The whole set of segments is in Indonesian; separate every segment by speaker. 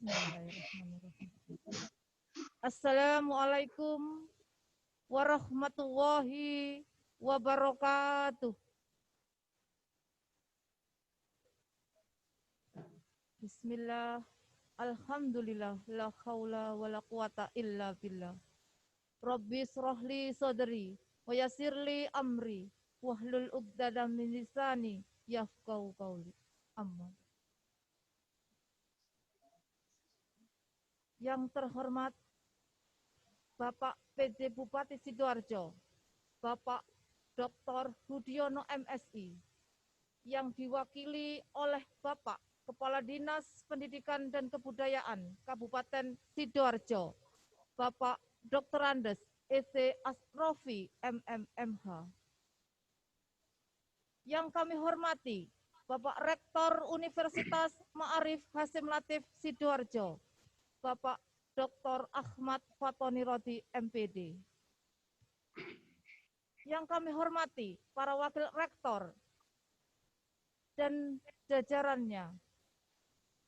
Speaker 1: Bismillahirrahmanirrahim. Assalamualaikum warahmatullahi wabarakatuh. Bismillah. Alhamdulillah. La haula wa la quwata illa billah. Rabbi srahli sadri wa yassirli amri wahlul 'uqdatam min lisani yafqahu qawli. Amma. Yang terhormat Bapak PJ Bupati Sidoarjo, Bapak Dr. Budiono MSI, yang diwakili oleh Bapak Kepala Dinas Pendidikan dan Kebudayaan Kabupaten Sidoarjo, Bapak Dr. Andes EC Asrofi MMMH. Yang kami hormati Bapak Rektor Universitas Ma'arif Hasyim Latif Sidoarjo, Bapak Dr. Ahmad Fatoni Rodi MPD. Yang kami hormati para wakil rektor dan jajarannya,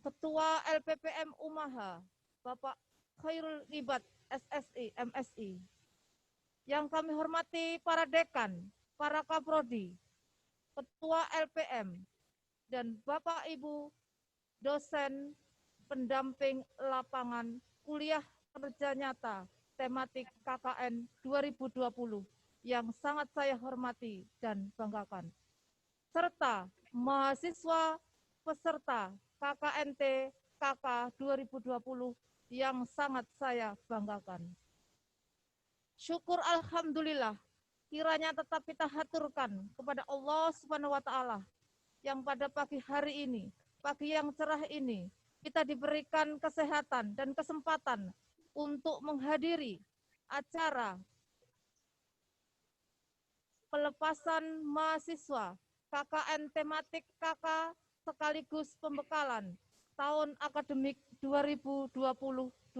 Speaker 1: Ketua LPPM Umaha, Bapak Khairul Ibad SSI MSI. Yang kami hormati para dekan, para kaprodi, Ketua LPM, dan Bapak Ibu dosen pendamping lapangan kuliah kerja nyata tematik KKN 2020 yang sangat saya hormati dan banggakan, serta mahasiswa peserta KKNT KK 2020 yang sangat saya banggakan. Syukur alhamdulillah kiranya tetap kita haturkan kepada Allah Subhanahu wa taala yang pada pagi hari ini, pagi yang cerah ini, kita diberikan kesehatan dan kesempatan untuk menghadiri acara pelepasan mahasiswa KKN tematik KK sekaligus pembekalan tahun akademik 2020-2021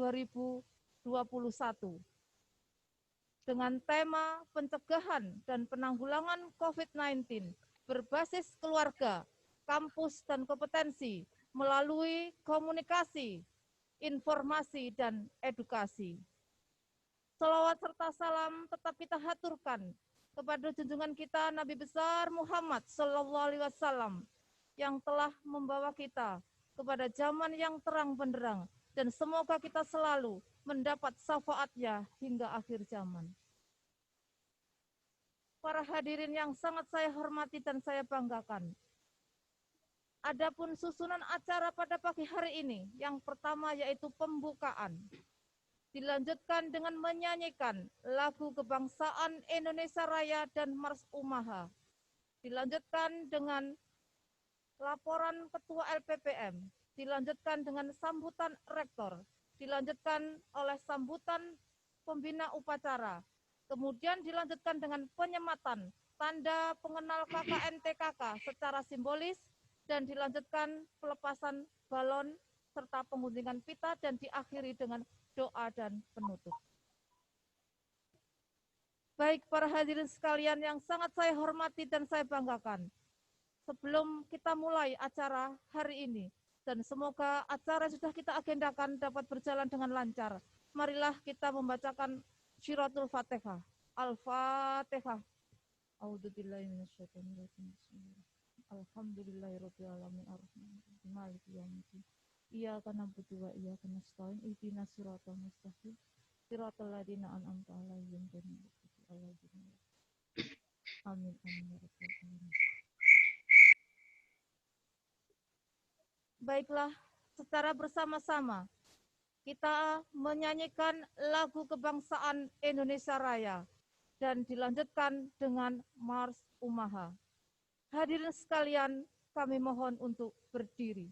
Speaker 1: dengan tema pencegahan dan penanggulangan COVID-19 berbasis keluarga, kampus, dan kompetensi melalui komunikasi, informasi, dan edukasi. Salawat serta salam tetap kita haturkan kepada junjungan kita Nabi besar Muhammad SAW yang telah membawa kita kepada zaman yang terang benderang, dan semoga kita selalu mendapat syafaatnya hingga akhir zaman. Para hadirin yang sangat saya hormati dan saya banggakan, adapun susunan acara pada pagi hari ini, yang pertama yaitu pembukaan, dilanjutkan dengan menyanyikan lagu kebangsaan Indonesia Raya dan Mars Umaha, dilanjutkan dengan laporan Ketua LPPM, dilanjutkan dengan sambutan rektor, dilanjutkan oleh sambutan pembina upacara, kemudian dilanjutkan dengan penyematan tanda pengenal KKN TKK secara simbolis, dan dilanjutkan pelepasan balon serta penguntingan pita, dan diakhiri dengan doa dan penutup. Baik para hadirin sekalian yang sangat saya hormati dan saya banggakan, sebelum kita mulai acara hari ini, dan semoga acara yang sudah kita agendakan dapat berjalan dengan lancar, marilah kita membacakan Syiratul Fatihah. Al-Fatihah. A'udzubillahi minasyaitonirrajim. Alhamdulillahirabbil alamin arrahmanirrahim maliki yaumiddin. Iyyaka na'budu wa iyyaka nasta'in. Ihdinas siratal mustaqim. Siratal ladzina an'amta 'alaihim ghairil maghdubi 'alaihim. Amin amin ya rabbal alamin. Baiklah, secara bersama-sama kita menyanyikan lagu kebangsaan Indonesia Raya dan dilanjutkan dengan Mars Umaha. Hadirin sekalian, kami mohon untuk berdiri.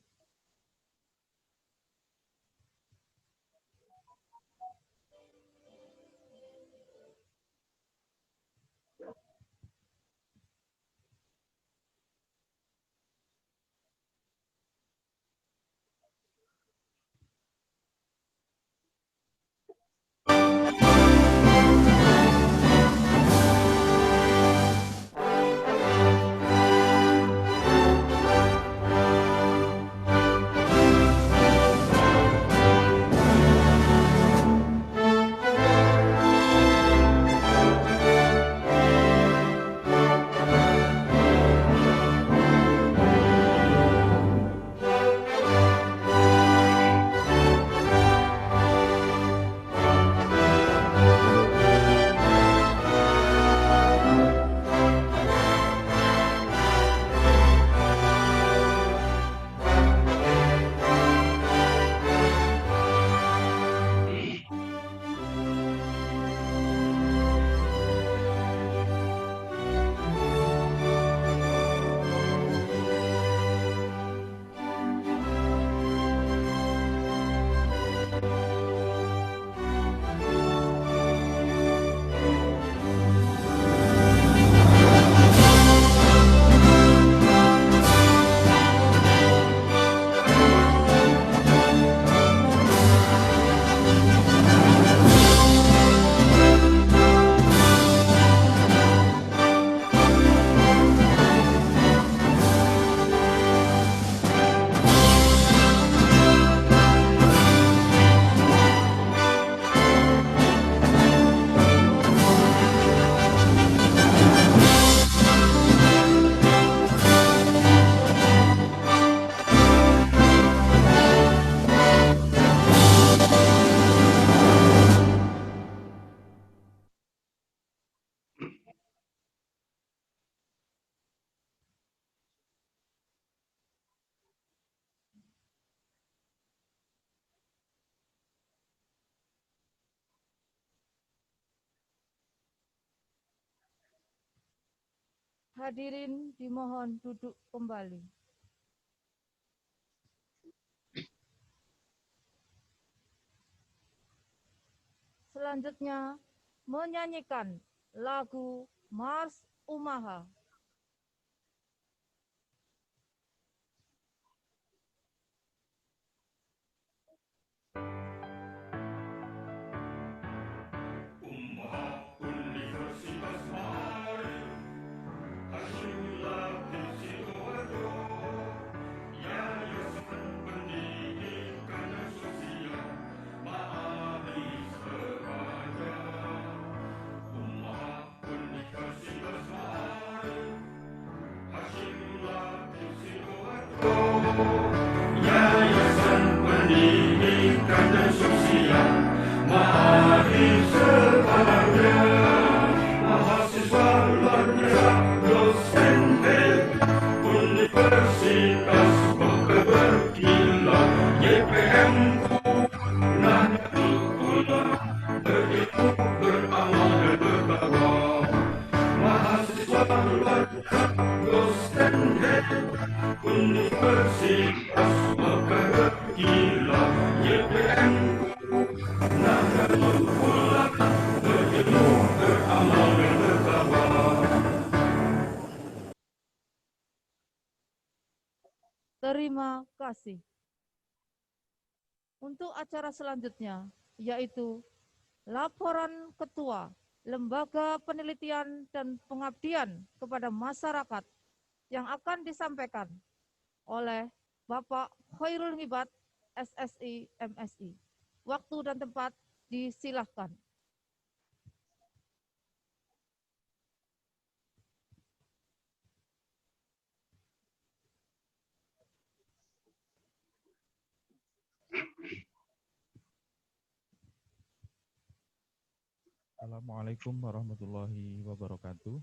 Speaker 1: Hadirin dimohon duduk kembali. Selanjutnya menyanyikan lagu Mars Umaha.
Speaker 2: Yayasan Pendidikan dan Sosial Mahasiswa mahasiswa luar biasa, dosen Universitas Bangka Berkilau, YPMku Nahdlatul Ulama, berilmu, beramal dan bertakwa. Mahasiswa luar biasa, dosen Universitas Bangka Berkilau, YPMku Nahdlatul Ulama, berilmu, beramal dan bertakwa.
Speaker 1: Terima kasih. Untuk acara selanjutnya, yaitu laporan Ketua Lembaga Penelitian dan Pengabdian kepada Masyarakat yang akan disampaikan oleh Bapak Khairul Hibat, SSI, MSI. Waktu dan tempat disilahkan.
Speaker 3: Assalamualaikum warahmatullahi wabarakatuh.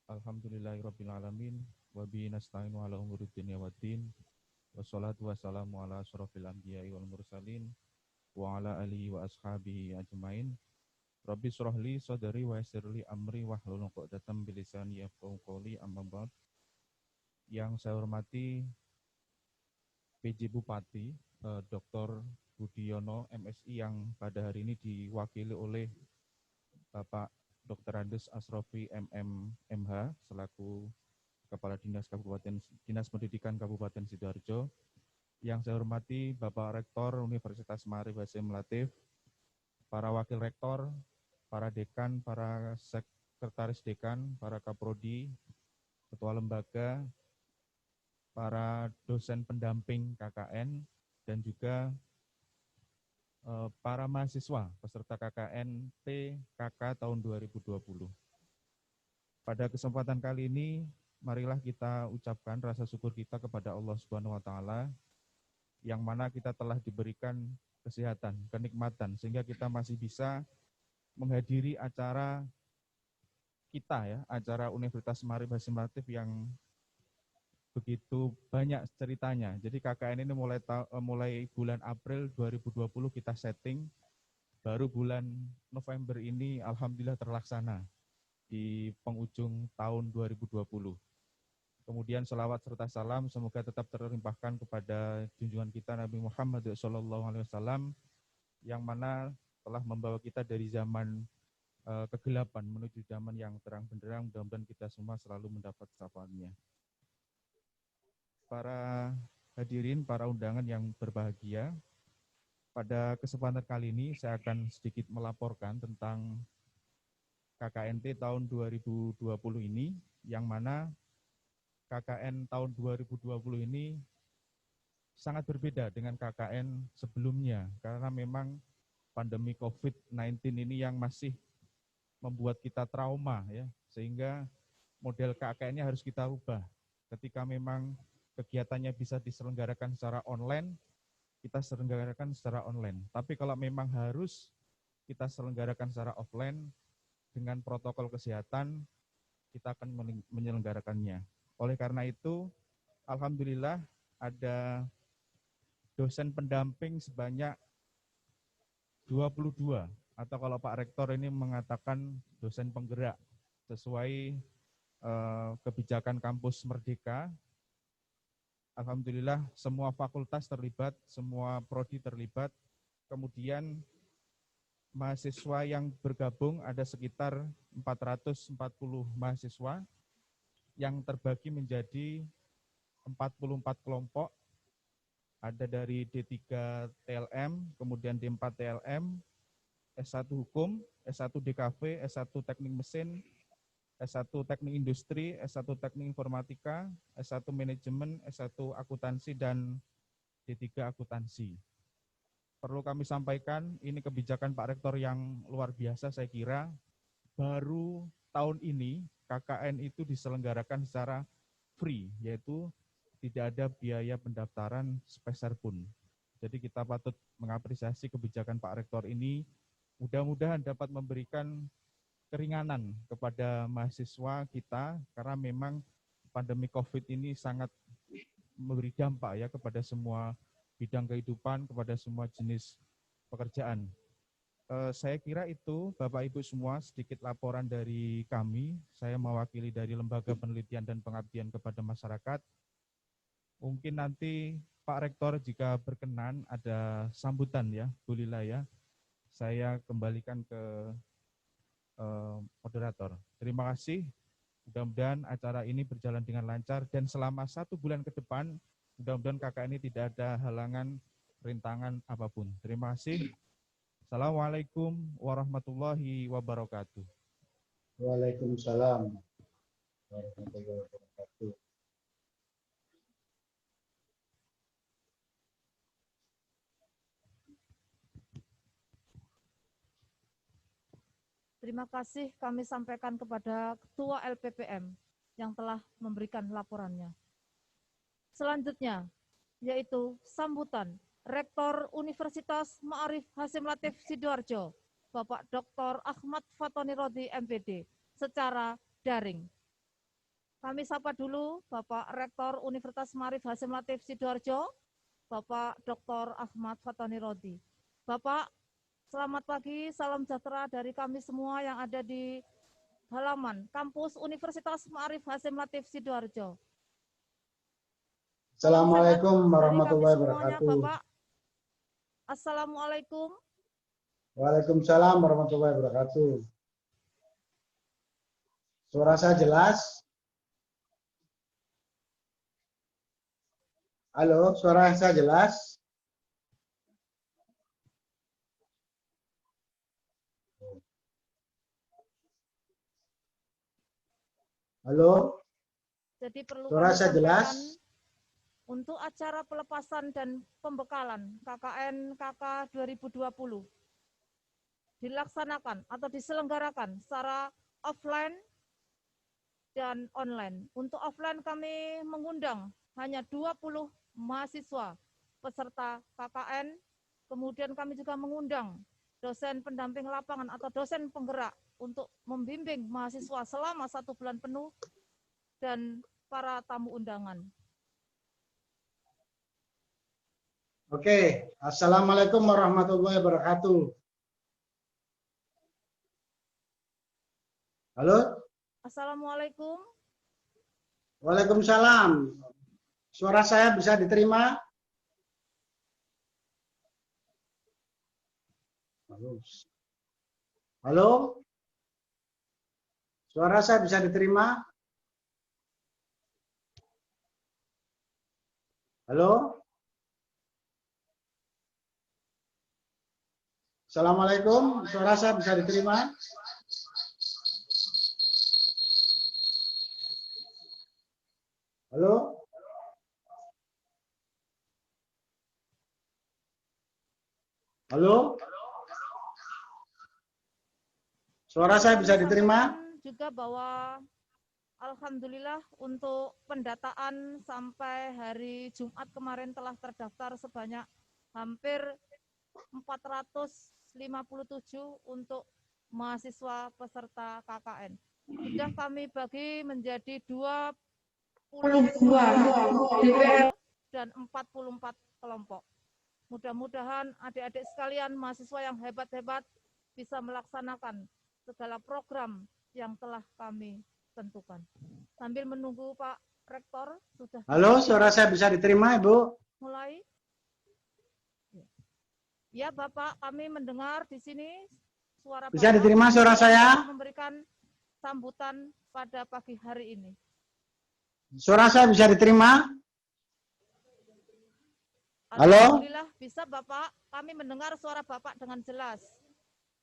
Speaker 3: Alhamdulillahirrabbilalamin. Wabihi nasta'inu ala umuri dunya waddin. Wassalatu wassalamu ala asyrafil anbiya'i wal mursalin. Wa ala alihi wa ashabihi ajmain. Rabbi syrahli sadri wa yassirli amri wahlul 'uqdatam min lisani yafqahu qawli, amma ba'd. Yang saya hormati PJ Bupati Dr. Budiono MSI yang pada hari ini diwakili oleh Bapak Dr. Andes Asrofi MMMH selaku Kepala Dinas Pendidikan Kabupaten Sidoarjo. Yang saya hormati Bapak Rektor Universitas Ma'arif Hasyim Latif, para Wakil Rektor, para Dekan, para Sekretaris Dekan, para Kaprodi, Ketua Lembaga, para dosen pendamping KKN, dan juga para mahasiswa peserta KKN TKK tahun 2020. Pada kesempatan kali ini, marilah kita ucapkan rasa syukur kita kepada Allah Subhanahu wa taala yang mana kita telah diberikan kesehatan, kenikmatan sehingga kita masih bisa menghadiri acara kita ya, acara Universitas Ma'arif Hasyim Latif yang begitu banyak ceritanya. Jadi KKN ini mulai bulan April 2020 kita setting, baru bulan November ini alhamdulillah terlaksana di penghujung tahun 2020. Kemudian selawat serta salam semoga tetap terlimpahkan kepada junjungan kita Nabi Muhammad SAW yang mana telah membawa kita dari zaman kegelapan menuju zaman yang terang benderang. Mudah-mudahan kita semua selalu mendapat syafaatnya. Para hadirin, para undangan yang berbahagia, pada kesempatan kali ini saya akan sedikit melaporkan tentang KKNT tahun 2020 ini, yang mana KKN tahun 2020 ini sangat berbeda dengan KKN sebelumnya, karena memang pandemi COVID-19 ini yang masih membuat kita trauma, ya, sehingga model KKN-nya harus kita ubah. Ketika memang kegiatannya bisa diselenggarakan secara online, kita selenggarakan secara online. Tapi kalau memang harus kita selenggarakan secara offline dengan protokol kesehatan, kita akan menyelenggarakannya. Oleh karena itu, alhamdulillah ada dosen pendamping sebanyak 22 atau kalau Pak Rektor ini mengatakan dosen penggerak sesuai kebijakan kampus Merdeka. Alhamdulillah semua fakultas terlibat, semua prodi terlibat. Kemudian mahasiswa yang bergabung ada sekitar 440 mahasiswa yang terbagi menjadi 44 kelompok. Ada dari D3 TLM, kemudian D4 TLM, S1 Hukum, S1 DKV, S1 Teknik Mesin, S1 Teknik Industri, S1 Teknik Informatika, S1 Manajemen, S1 Akuntansi, dan D3 Akuntansi. Perlu kami sampaikan, ini kebijakan Pak Rektor yang luar biasa saya kira. Baru tahun ini KKN itu diselenggarakan secara free, yaitu tidak ada biaya pendaftaran sepeser pun. Jadi kita patut mengapresiasi kebijakan Pak Rektor ini. Mudah-mudahan dapat memberikan keringanan kepada mahasiswa kita, karena memang pandemi COVID ini sangat memberi dampak ya kepada semua bidang kehidupan, kepada semua jenis pekerjaan. Saya kira itu Bapak Ibu semua sedikit laporan dari kami. Saya mewakili dari Lembaga Penelitian dan Pengabdian kepada Masyarakat. Mungkin nanti Pak Rektor jika berkenan ada sambutan ya, Bu Lila ya. Saya kembalikan ke moderator. Terima kasih. Mudah-mudahan acara ini berjalan dengan lancar dan selama 1 bulan ke depan, mudah-mudahan KKN ini tidak ada halangan, rintangan apapun. Terima kasih. Assalamualaikum warahmatullahi wabarakatuh.
Speaker 4: Waalaikumsalam warahmatullahi wabarakatuh.
Speaker 1: Terima kasih kami sampaikan kepada Ketua LPPM yang telah memberikan laporannya. Selanjutnya, yaitu sambutan Rektor Universitas Ma'arif Hasyim Latif Sidoarjo, Bapak Dr. Ahmad Fatoni Rodi, MPD, secara daring. Kami sapa dulu Bapak Rektor Universitas Ma'arif Hasyim Latif Sidoarjo, Bapak Dr. Ahmad Fatoni Rodi. Bapak, selamat pagi, salam sejahtera dari kami semua yang ada di halaman kampus Universitas Ma'arif Hasyim Latif Sidoarjo.
Speaker 4: Assalamualaikum
Speaker 1: Dari
Speaker 4: warahmatullahi
Speaker 1: kami semuanya,
Speaker 4: wabarakatuh.
Speaker 1: Bapak. Assalamualaikum.
Speaker 4: Waalaikumsalam warahmatullahi wabarakatuh. Suara saya jelas? Halo, suara saya jelas? Halo,
Speaker 1: Jadi perlu
Speaker 4: suara
Speaker 1: kami
Speaker 4: saya jelas?
Speaker 1: sampaikan untuk acara pelepasan dan pembekalan KKN KK 2020 dilaksanakan atau diselenggarakan secara offline dan online. Untuk offline kami mengundang hanya 20 mahasiswa peserta KKN, kemudian kami juga mengundang dosen pendamping lapangan atau dosen penggerak untuk membimbing mahasiswa selama 1 bulan penuh dan para tamu undangan.
Speaker 4: Oke, Assalamualaikum warahmatullahi wabarakatuh. Halo?
Speaker 1: Assalamualaikum.
Speaker 4: Waalaikumsalam. Suara saya bisa diterima? Halo? Halo? Suara saya bisa diterima? Halo? Assalamualaikum, suara saya bisa diterima? Halo? Halo? Suara saya bisa diterima?
Speaker 1: Juga bahwa alhamdulillah untuk pendataan sampai hari Jumat kemarin telah terdaftar sebanyak hampir 457 untuk mahasiswa peserta KKN. Sudah kami bagi menjadi 22 DPR dan 44 kelompok. Mudah-mudahan adik-adik sekalian mahasiswa yang hebat-hebat bisa melaksanakan segala program yang telah kami tentukan. Sambil menunggu Pak Rektor, sudah
Speaker 4: Halo, suara saya bisa diterima, Ibu?
Speaker 1: mulai. Ya, Bapak, kami mendengar di sini suara
Speaker 4: Bisa
Speaker 1: Bapak.
Speaker 4: diterima suara saya?
Speaker 1: Memberikan sambutan pada pagi hari ini.
Speaker 4: Suara saya bisa diterima? Halo?
Speaker 1: Alhamdulillah bisa Bapak, kami mendengar suara Bapak dengan jelas.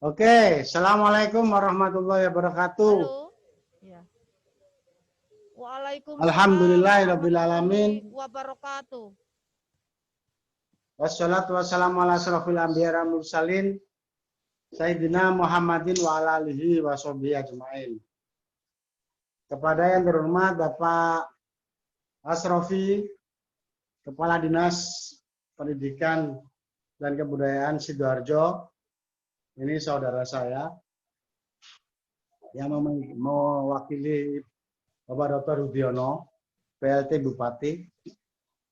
Speaker 4: Oke, Assalamualaikum warahmatullahi wabarakatuh.
Speaker 1: Halo. Ya. Waalaikumsalam
Speaker 4: Alhamdulillahirrabbilalamin.
Speaker 1: wabarakatuh.
Speaker 4: Wassalatu wassalamu ala asrofil anbiya wal mursalin Sayyidina Muhammadin wa ala alihi wa sahbihi ajmain. Kepada yang terhormat Bapak Asrofi, Kepala Dinas Pendidikan dan Kebudayaan Sidoarjo, ini saudara saya yang mewakili Bapak Dr. Rudiono, PLT Bupati,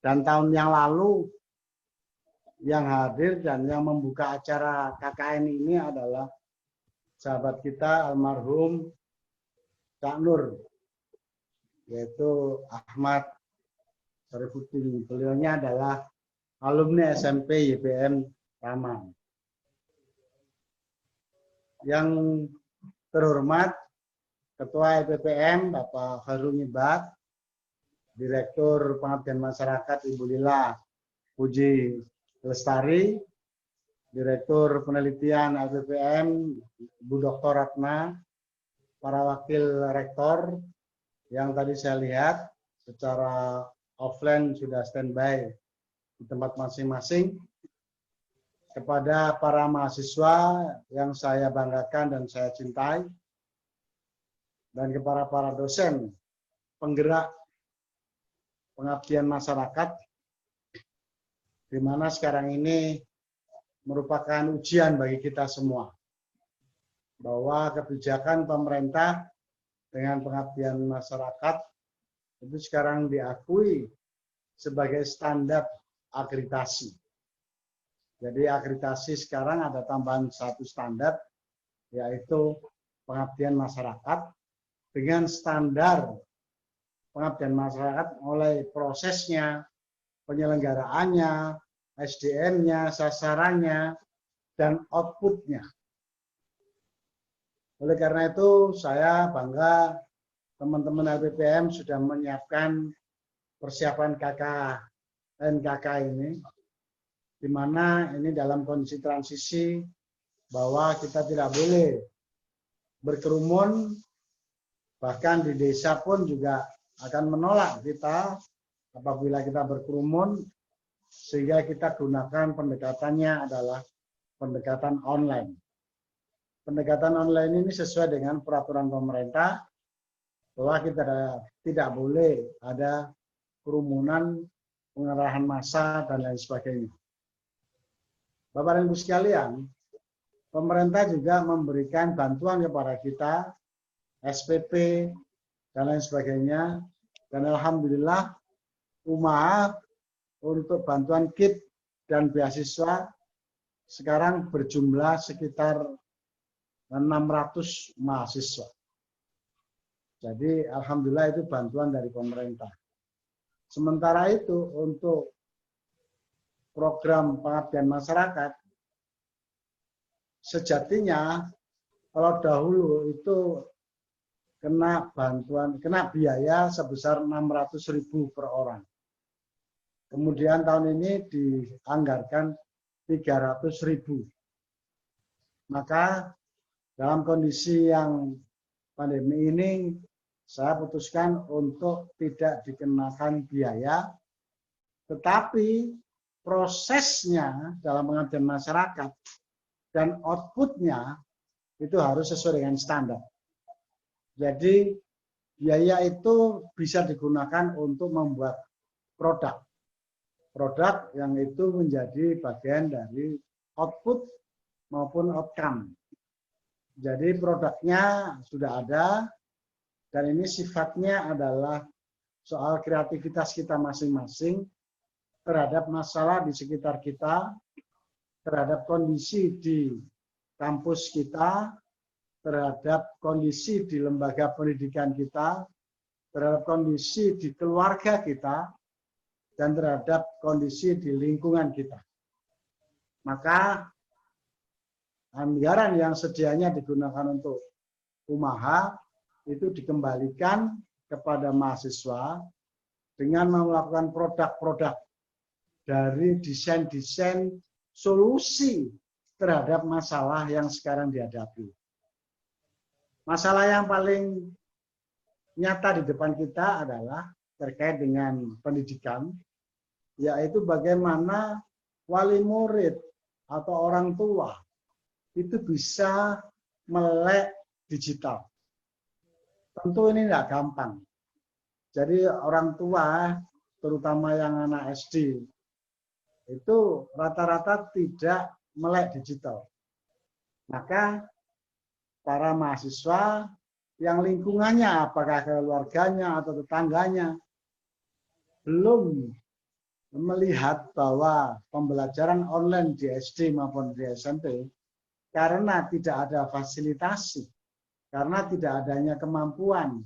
Speaker 4: dan tahun yang lalu yang hadir dan yang membuka acara KKN ini adalah sahabat kita almarhum Cak Nur, yaitu Ahmad Syarifuddin. Beliaunya adalah alumni SMP YPM Taman. Yang terhormat Ketua EPPM Bapak Khairul Nyibat, Direktur Pengabdian Masyarakat Ibu Lila Puji Lestari, Direktur Penelitian LPPM Bu Dr. Ratna, para wakil rektor yang tadi saya lihat secara offline sudah standby di tempat masing-masing, kepada para mahasiswa yang saya banggakan dan saya cintai, dan kepada para dosen penggerak pengabdian masyarakat, di mana sekarang ini merupakan ujian bagi kita semua, bahwa kebijakan pemerintah dengan pengabdian masyarakat itu sekarang diakui sebagai standar akreditasi. Jadi akreditasi sekarang ada tambahan satu standar, yaitu pengabdian masyarakat dengan standar pengabdian masyarakat mulai prosesnya, penyelenggaraannya, SDM-nya, sasarannya, dan output-nya. Oleh karena itu, saya bangga teman-teman LPPM sudah menyiapkan persiapan NKK ini, di mana ini dalam kondisi transisi bahwa kita tidak boleh berkerumun, bahkan di desa pun juga akan menolak kita apabila kita berkerumun, sehingga kita gunakan pendekatannya adalah pendekatan online. Pendekatan online ini sesuai dengan peraturan pemerintah bahwa kita tidak boleh ada kerumunan, pengerahan massa, dan lain sebagainya. Bapak dan Ibu sekalian, pemerintah juga memberikan bantuan kepada kita, SPP, dan lain sebagainya. Dan alhamdulillah, UMAH untuk bantuan kit dan beasiswa sekarang berjumlah sekitar 600 mahasiswa. Jadi alhamdulillah itu bantuan dari pemerintah. Sementara itu untuk program pengabdian masyarakat, sejatinya kalau dahulu itu kena biaya sebesar 600.000 per orang. Kemudian tahun ini dianggarkan 300.000. Maka dalam kondisi yang pandemi ini, saya putuskan untuk tidak dikenakan biaya, tetapi prosesnya dalam pengabdian masyarakat dan outputnya itu harus sesuai dengan standar. Jadi biaya itu bisa digunakan untuk membuat produk yang itu menjadi bagian dari output maupun outcome. Jadi produknya sudah ada, dan ini sifatnya adalah soal kreativitas kita masing-masing terhadap masalah di sekitar kita, terhadap kondisi di kampus kita, terhadap kondisi di lembaga pendidikan kita, terhadap kondisi di keluarga kita, dan terhadap kondisi di lingkungan kita. Maka anggaran yang sedianya digunakan untuk umaha itu dikembalikan kepada mahasiswa dengan melakukan produk-produk dari desain-desain solusi terhadap masalah yang sekarang dihadapi. Masalah yang paling nyata di depan kita adalah terkait dengan pendidikan, yaitu bagaimana wali murid atau orang tua itu bisa melek digital. Tentu ini tidak gampang. Jadi orang tua, terutama yang anak SD, itu rata-rata tidak melek digital. Maka para mahasiswa yang lingkungannya, apakah keluarganya atau tetangganya, belum melihat bahwa pembelajaran online di SD maupun di SMP, karena tidak ada fasilitasi, karena tidak adanya kemampuan,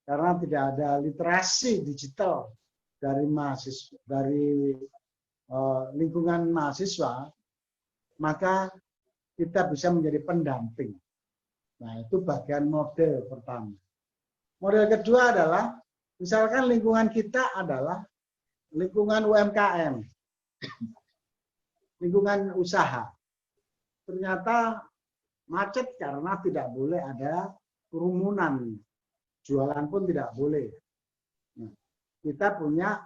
Speaker 4: karena tidak ada literasi digital dari mahasiswa, dari lingkungan mahasiswa, maka kita bisa menjadi pendamping. Nah, itu bagian model pertama. Model kedua adalah, misalkan lingkungan kita adalah lingkungan UMKM, lingkungan usaha. Ternyata macet karena tidak boleh ada kerumunan, jualan pun tidak boleh. Nah, kita punya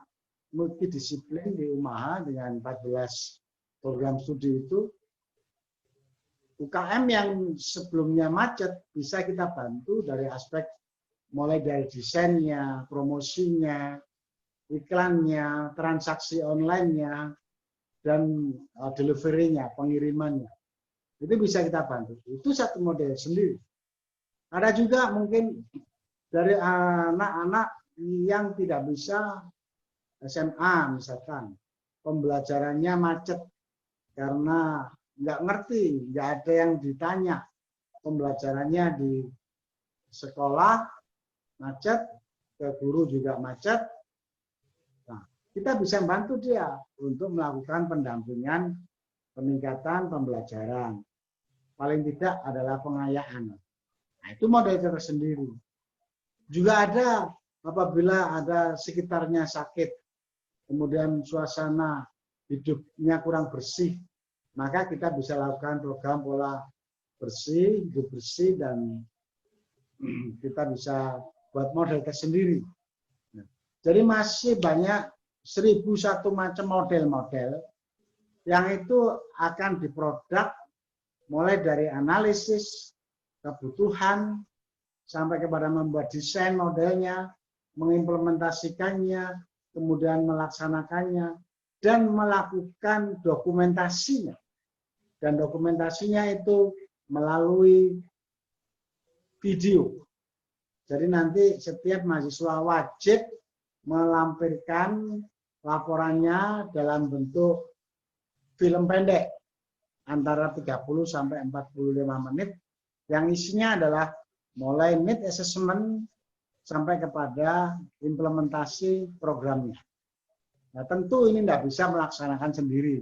Speaker 4: multidisiplin di umaha dengan 14 program studi itu. UKM yang sebelumnya macet bisa kita bantu dari aspek mulai dari desainnya, promosinya, iklannya, transaksi online-nya, dan delivery-nya, pengirimannya. Itu bisa kita bantu. Itu satu model sendiri. Ada juga mungkin dari anak-anak yang tidak bisa SMA misalkan, pembelajarannya macet karena nggak ngerti, nggak ada yang ditanya. Pembelajarannya di sekolah macet, ke guru juga macet. Nah, kita bisa bantu dia untuk melakukan pendampingan peningkatan pembelajaran. Paling tidak adalah pengayaan. Nah, itu model tersendiri. Juga ada apabila ada sekitarnya sakit, kemudian suasana hidupnya kurang bersih, maka kita bisa lakukan program pola bersih, hidup bersih, dan kita bisa buat model tersendiri. Jadi masih banyak 1001 macam model-model yang itu akan diproduk mulai dari analisis kebutuhan sampai kepada membuat desain modelnya, mengimplementasikannya, kemudian melaksanakannya, dan melakukan dokumentasinya. Dan dokumentasinya itu melalui video. Jadi nanti setiap mahasiswa wajib melampirkan laporannya dalam bentuk film pendek antara 30 sampai 45 menit yang isinya adalah mulai need assessment sampai kepada implementasi programnya. Nah, tentu ini tidak bisa melaksanakan sendiri.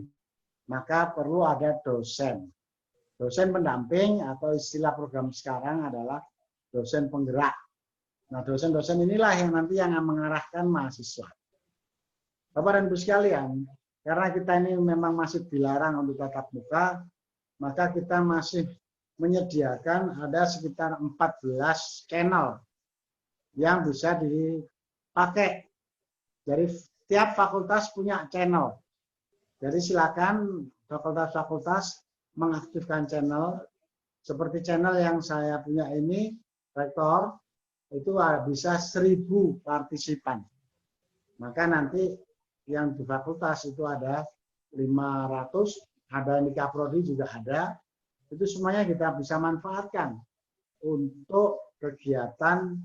Speaker 4: Maka perlu ada dosen. Dosen pendamping atau istilah program sekarang adalah dosen penggerak. Nah, dosen-dosen inilah yang nanti yang mengarahkan mahasiswa. Bapak dan Ibu sekalian, karena kita ini memang masih dilarang untuk tatap muka, maka kita masih menyediakan ada sekitar 14 channel yang bisa dipakai. Jadi tiap fakultas punya channel. Jadi silakan fakultas-fakultas mengaktifkan channel. Seperti channel yang saya punya ini, rektor, itu bisa 1000 partisipan. Maka nanti yang di fakultas itu ada 500, ada yang di Kaprodi juga ada. Itu semuanya kita bisa manfaatkan untuk kegiatan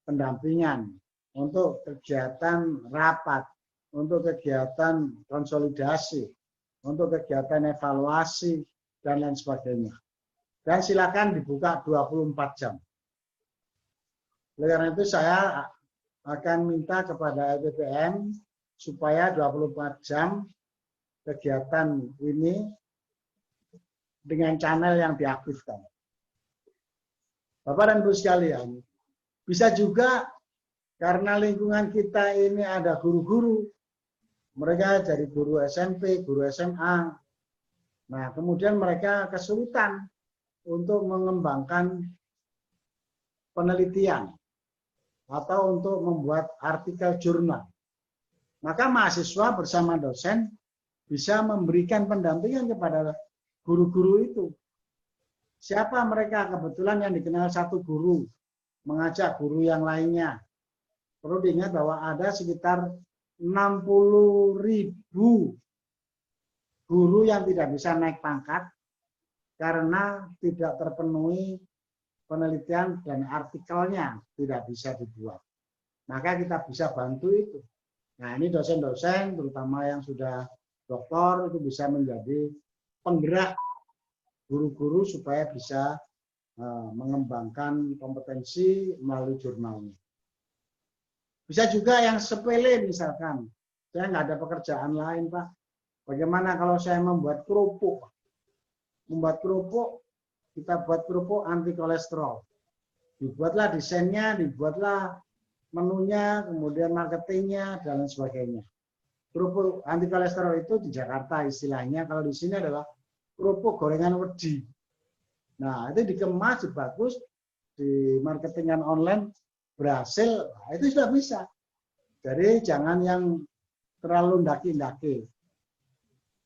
Speaker 4: pendampingan, untuk kegiatan rapat, untuk kegiatan konsolidasi, untuk kegiatan evaluasi, dan lain sebagainya. Dan silakan dibuka 24 jam. Oleh karena itu saya akan minta kepada LPPM supaya 24 jam kegiatan ini dengan channel yang diaktifkan. Bapak dan Ibu sekalian, bisa juga karena lingkungan kita ini ada guru-guru, mereka jadi guru SMP, guru SMA. Nah, kemudian mereka kesulitan untuk mengembangkan penelitian atau untuk membuat artikel jurnal. Maka mahasiswa bersama dosen bisa memberikan pendampingan kepada guru-guru itu. Siapa mereka? Kebetulan yang dikenal satu guru mengajak guru yang lainnya. Perlu diingat bahwa ada sekitar 60.000 guru yang tidak bisa naik pangkat karena tidak terpenuhi penelitian dan artikelnya tidak bisa dibuat. Maka kita bisa bantu itu. Nah, ini dosen-dosen terutama yang sudah doktor itu bisa menjadi penggerak guru-guru supaya bisa mengembangkan kompetensi melalui jurnalnya. Bisa juga yang sepele misalkan, saya nggak ada pekerjaan lain Pak. Bagaimana kalau saya membuat kerupuk? Membuat kerupuk, kita buat kerupuk anti kolesterol. Dibuatlah desainnya, dibuatlah menunya, kemudian marketingnya, dan lain sebagainya. Kerupuk anti kolesterol itu di Jakarta istilahnya, kalau di sini adalah kerupuk gorengan wedi. Nah, itu dikemas, bagus, di marketingan online, berhasil, nah, itu sudah bisa. Jadi jangan yang terlalu ndaki-ndaki.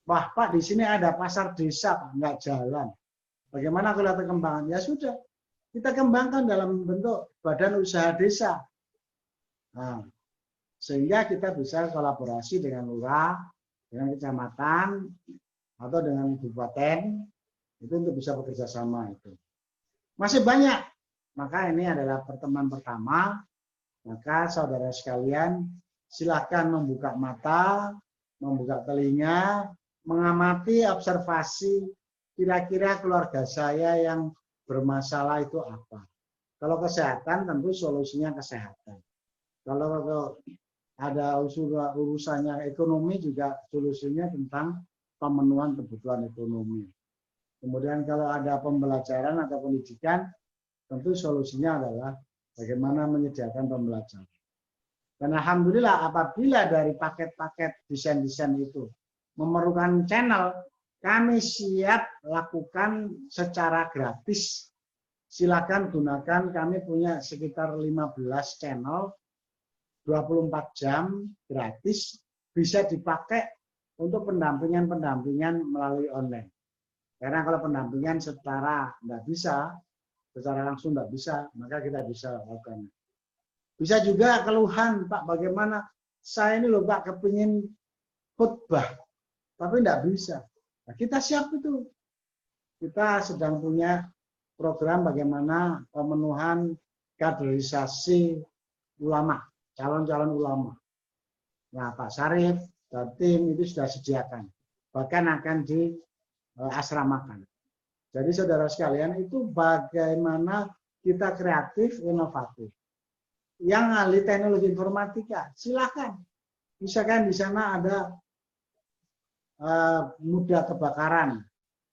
Speaker 4: Wah Pak, di sini ada pasar desa, nggak jalan. Bagaimana kalau perkembangan? Ya sudah, kita kembangkan dalam bentuk badan usaha desa. Nah, sehingga kita bisa kolaborasi dengan lurah, dengan kecamatan, atau dengan kabupaten, itu untuk bisa bekerja sama itu. Masih banyak. Maka ini adalah pertemuan pertama. Maka saudara sekalian, silakan membuka mata, membuka telinga, mengamati, observasi, kira-kira keluarga saya yang bermasalah itu apa. Kalau kesehatan tentu solusinya kesehatan. Kalau ada urusannya ekonomi juga solusinya tentang pemenuhan kebutuhan ekonomi. Kemudian kalau ada pembelajaran atau pendidikan, tentu solusinya adalah bagaimana menyediakan pembelajaran. Dan alhamdulillah apabila dari paket-paket desain-desain itu memerlukan channel, kami siap lakukan secara gratis. Silakan gunakan, kami punya sekitar 15 channel, 24 jam gratis, bisa dipakai untuk pendampingan-pendampingan melalui online. Karena kalau pendampingan secara nggak bisa, secara langsung nggak bisa, maka kita bisa lakukan. Bisa juga keluhan, Pak, bagaimana saya ini loh Pak kepingin khutbah, tapi nggak bisa. Nah, kita siap itu. Kita sedang punya program bagaimana pemenuhan kaderisasi ulama, calon-calon ulama. Nah, Pak Sarif dan tim itu sudah sediakan. Bahkan akan diasramakan. Jadi saudara sekalian, itu bagaimana kita kreatif, inovatif. Yang ahli teknologi informatika, silakan. Misalkan di sana ada mudah kebakaran.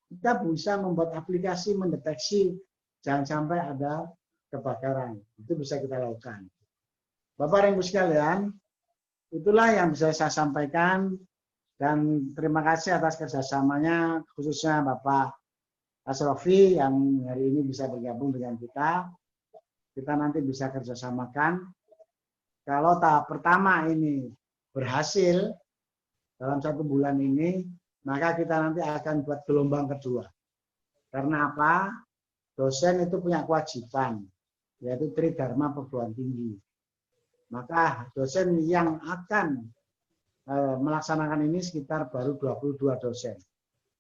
Speaker 4: Kita bisa membuat aplikasi mendeteksi jangan sampai ada kebakaran. Itu bisa kita lakukan. Bapak dan Ibu sekalian, itulah yang bisa saya sampaikan. Dan terima kasih atas kerjasamanya, khususnya Bapak Asrofi yang hari ini bisa bergabung dengan kita. Kita nanti bisa kerjasamakan. Kalau tahap pertama ini berhasil dalam 1 bulan ini, maka kita nanti akan buat gelombang kedua. Karena apa? Dosen itu punya kewajiban, yaitu Tridharma perguruan tinggi. Maka dosen yang akan melaksanakan ini sekitar baru 22 dosen.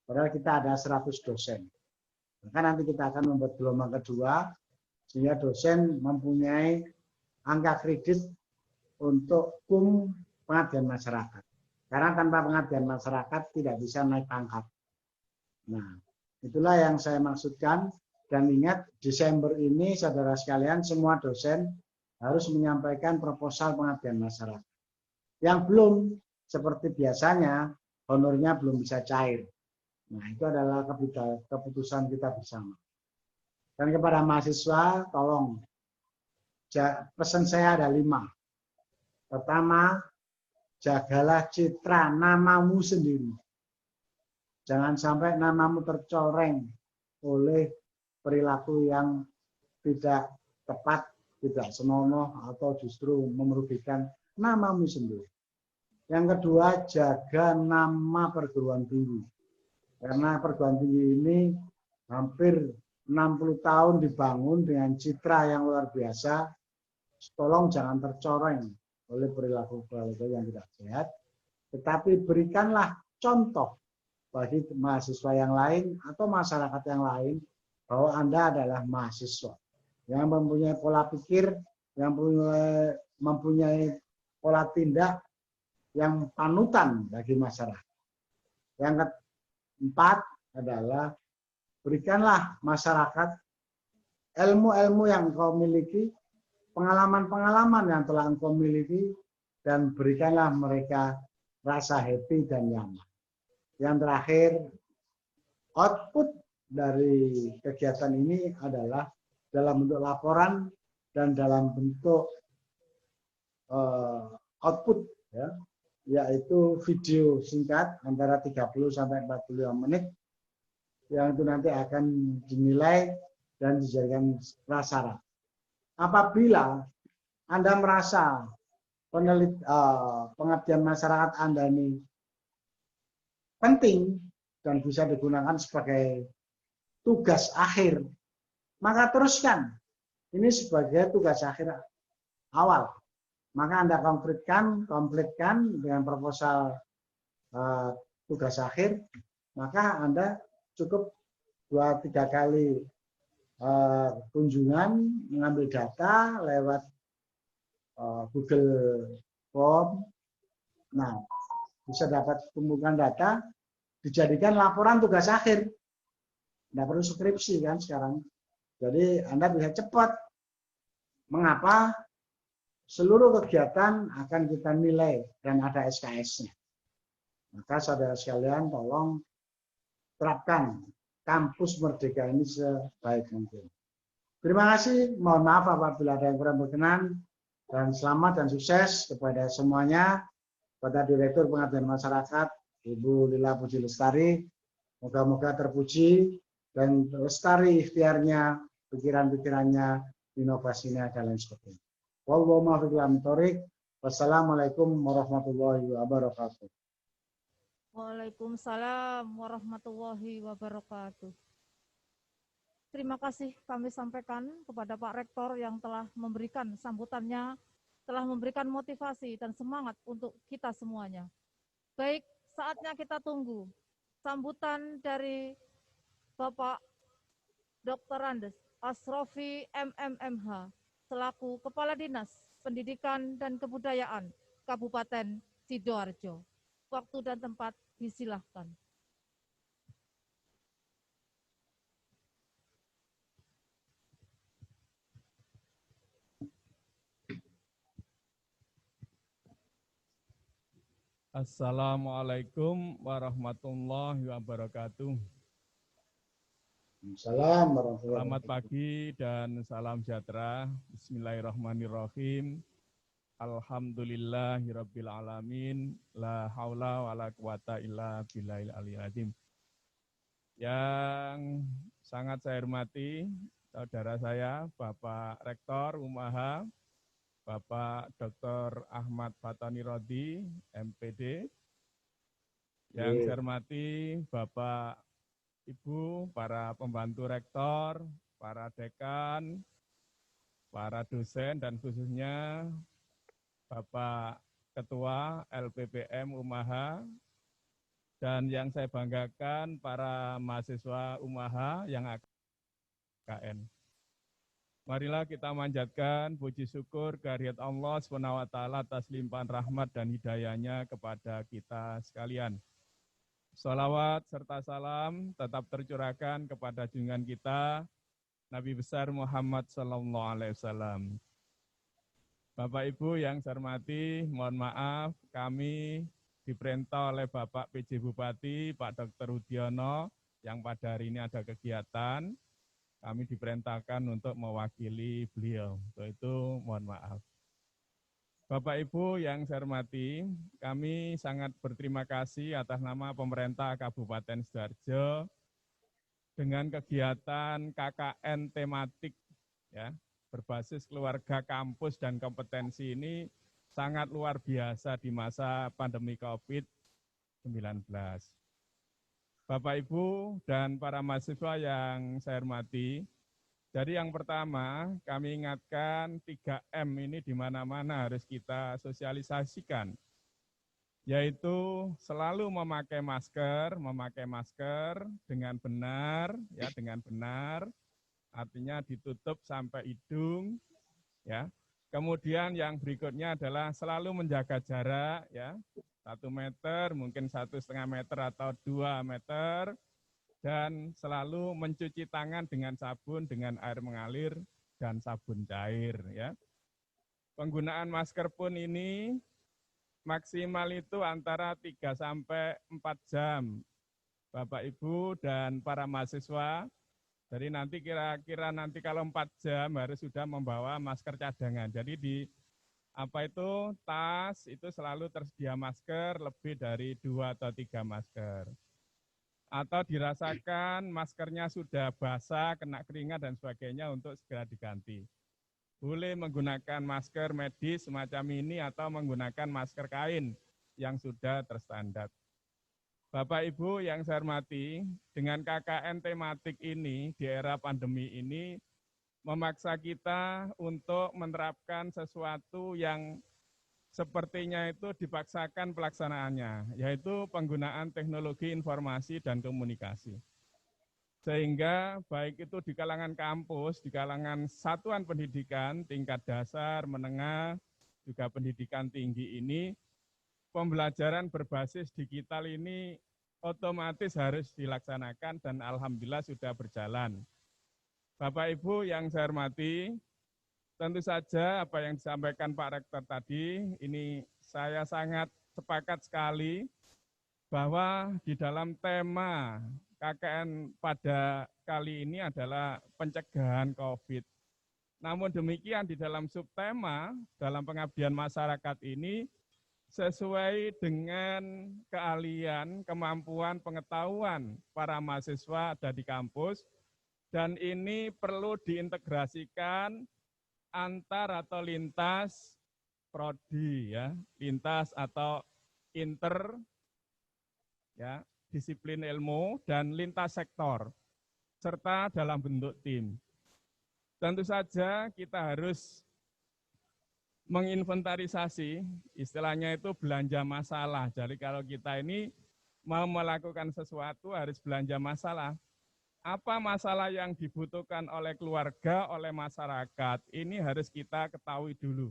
Speaker 4: Padahal kita ada 100 dosen. Maka nanti kita akan membuat gelombang kedua, sehingga dosen mempunyai angka kredit untuk pengabdian masyarakat. Karena tanpa pengabdian masyarakat tidak bisa naik pangkat. Nah, itulah yang saya maksudkan. Dan ingat, Desember ini saudara sekalian semua dosen harus menyampaikan proposal pengabdian masyarakat. Yang belum, seperti biasanya, honornya belum bisa cair. Nah, itu adalah keputusan kita bersama. Dan kepada mahasiswa, tolong, pesan saya ada 5. Pertama, jagalah citra namamu sendiri. Jangan sampai namamu tercoreng oleh perilaku yang tidak tepat, tidak senonoh, atau justru merugikan namamu sendiri. Yang kedua, jaga nama perguruan tinggi. Karena perguruan tinggi ini hampir 60 tahun dibangun dengan citra yang luar biasa. Tolong jangan tercoreng oleh perilaku-perilaku yang tidak sehat. Tetapi berikanlah contoh bagi mahasiswa yang lain atau masyarakat yang lain bahwa Anda adalah mahasiswa yang mempunyai pola pikir, yang mempunyai pola tindak yang panutan bagi masyarakat. Yang keempat adalah berikanlah masyarakat ilmu-ilmu yang engkau miliki, pengalaman-pengalaman yang telah engkau miliki, dan berikanlah mereka rasa happy dan nyaman. Yang terakhir, output dari kegiatan ini adalah dalam bentuk laporan dan dalam bentuk output, ya, yaitu video singkat antara 30 sampai 45 menit yang itu nanti akan dinilai dan dijadikan prasyarat. Apabila Anda merasa pengabdian masyarakat Anda ini penting dan bisa digunakan sebagai tugas akhir, maka teruskan. Ini sebagai tugas akhir awal. Maka Anda komplitkan dengan proposal tugas akhir, maka Anda cukup 2-3 kali kunjungan mengambil data lewat Google Form. Nah, bisa dapat kumpulkan data, dijadikan laporan tugas akhir. Tidak perlu skripsi kan sekarang. Jadi Anda bisa cepat. Mengapa? Seluruh kegiatan akan kita nilai dan ada SKS-nya. Maka saudara sekalian tolong terapkan kampus Merdeka ini sebaik mungkin. Terima kasih. Mohon maaf apabila ada yang kurang berkenan. Dan selamat dan sukses kepada semuanya. Kepada Direktur Pengabdian Masyarakat, Ibu Lila Puji Lestari. Moga-moga terpuji dan lestari ikhtiarnya, pikiran-pikirannya, inovasinya, dan lain sebagainya. Wassalamualaikum warahmatullahi wabarakatuh.
Speaker 1: Waalaikumsalam warahmatullahi wabarakatuh. Terima kasih kami sampaikan kepada Pak Rektor yang telah memberikan sambutannya, telah memberikan motivasi dan semangat untuk kita semuanya. Baik, saatnya kita tunggu sambutan dari Bapak Dr. Andes Asrofi MMMH selaku Kepala Dinas Pendidikan dan Kebudayaan Kabupaten Sidoarjo. Waktu dan tempat disilahkan.
Speaker 5: Assalamualaikum warahmatullahi wabarakatuh. Selamat pagi dan salam sejahtera. Bismillahirrahmanirrahim. Alhamdulillahirabbil alamin. La haula wala quwata illa billahil aliyil azim. Yang sangat saya hormati saudara saya, Bapak Rektor UMAHA, Bapak Dr. Ahmad Fatani Rodi, MPD. Yang saya hormati Bapak Ibu, para pembantu rektor, para dekan, para dosen, dan khususnya Bapak Ketua LPPM UMAHA, dan yang saya banggakan para mahasiswa UMAHA yang KN. Marilah kita manjatkan puji syukur kehadirat Allah SWT atas limpahan rahmat dan hidayahnya kepada kita sekalian. Sholawat serta salam tetap tercurahkan kepada junjungan kita Nabi besar Muhammad Sallallahu Alaihi Wasallam. Bapak Ibu yang saya hormati, mohon maaf kami diperintah oleh Bapak PJ Bupati, Pak Dr. Udiono, yang pada hari ini ada kegiatan, kami diperintahkan untuk mewakili beliau. Untuk itu mohon maaf. Bapak Ibu yang saya hormati, kami sangat berterima kasih atas nama pemerintah Kabupaten Sidoarjo dengan kegiatan KKN tematik ya, berbasis keluarga, kampus, dan kompetensi ini sangat luar biasa di masa pandemi COVID-19. Bapak, Ibu, dan para mahasiswa yang saya hormati, jadi yang pertama kami ingatkan 3M ini di mana-mana harus kita sosialisasikan, yaitu selalu memakai masker dengan benar, ya, dengan benar. Artinya ditutup sampai hidung, ya. Kemudian yang berikutnya adalah selalu menjaga jarak, ya, 1 meter, mungkin 1,5 meter atau 2 meter, dan selalu mencuci tangan dengan sabun, dengan air mengalir dan sabun cair, ya. Penggunaan masker pun ini maksimal itu antara 3 sampai 4 jam, Bapak Ibu dan para mahasiswa. Jadi nanti kira-kira nanti kalau 4 jam harus sudah membawa masker cadangan. Jadi di tas itu selalu tersedia masker lebih dari 2 atau 3 masker. Atau dirasakan maskernya sudah basah, kena keringat dan sebagainya untuk segera diganti. Boleh menggunakan masker medis semacam ini atau menggunakan masker kain yang sudah terstandar. Bapak Ibu yang saya hormati, dengan KKN tematik ini di era pandemi ini memaksa kita untuk menerapkan sesuatu yang sepertinya itu dipaksakan pelaksanaannya, yaitu penggunaan teknologi informasi dan komunikasi. Sehingga baik itu di kalangan kampus, di kalangan satuan pendidikan, tingkat dasar, menengah, juga pendidikan tinggi ini, pembelajaran berbasis digital ini otomatis harus dilaksanakan dan alhamdulillah sudah berjalan. Bapak Ibu yang saya hormati, tentu saja apa yang disampaikan Pak Rektor tadi, ini saya sangat sepakat sekali bahwa di dalam tema KKN pada kali ini adalah pencegahan COVID. Namun demikian di dalam subtema, dalam pengabdian masyarakat ini, sesuai dengan keahlian, kemampuan, pengetahuan para mahasiswa ada di kampus, dan ini perlu diintegrasikan antar atau lintas prodi, ya, lintas atau inter, ya, disiplin ilmu dan lintas sektor, serta dalam bentuk tim. Tentu saja kita harus menginventarisasi, istilahnya itu belanja masalah. Jadi kalau kita ini mau melakukan sesuatu harus belanja masalah. Apa masalah yang dibutuhkan oleh keluarga, oleh masyarakat, ini harus kita ketahui dulu.